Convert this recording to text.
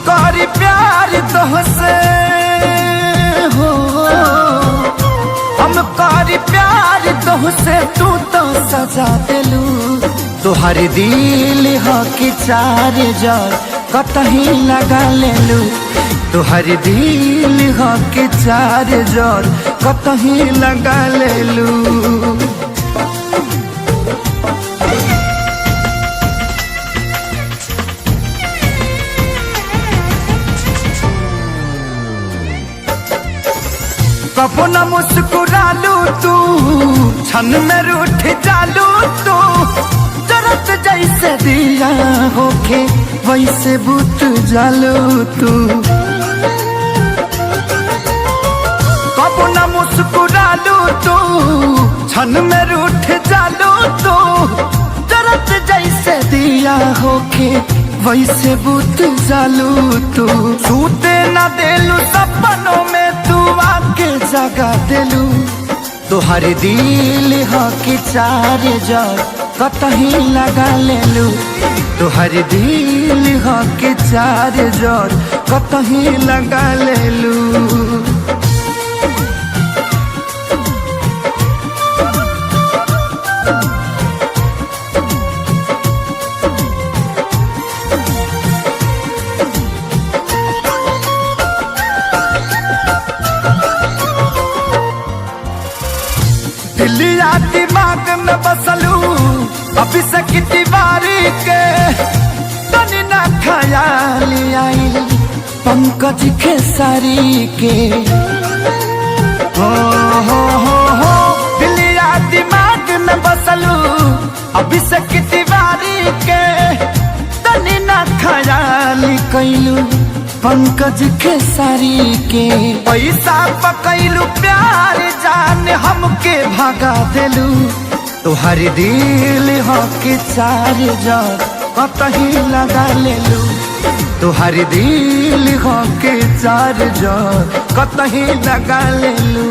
करी प्यार तोहसे हो, हम करी प्यार तोहसे, तू तो सजा दिलू। तुहर दिल हो कि चार जार कतही लगा लेलू। तुहर दिल हो कि चार जार कतही लगा लेलू। कबो न मुस्कुरालू तू, क्षण में रूठ जालू तू। जरत जैसे दिया होके वैसे बुत जालू तू। कबो न मुस्कुरालू तू, क्षण में रूठ जालू तू। जरत जैसे दिया होके वैसे बुत जालू तू। सूते न देलू सपनों में तू आके जगा दिलू। तुहर दिल हो कि चार जार कतही लगा लेलू। तुहर दिल हो कि चार जार कतही लगा लेलू। दिलिया दिमाग में बसलू अभी से कितनी बारी के। तनी ना ख्याल आई पंकज खेसारी के। हो दिलिया दिमाग में बसलू अभी से कितनी बारी के। तनी ना ख्याल कैलू पंकज खेसारी के। पैसा पकैलू प्यार जान हमके भगा दिलू। तुहर दिल हो कि चार जार कतही लगा लेलू। तुहर दिल हो कि चार जार कतही लगा लेलू।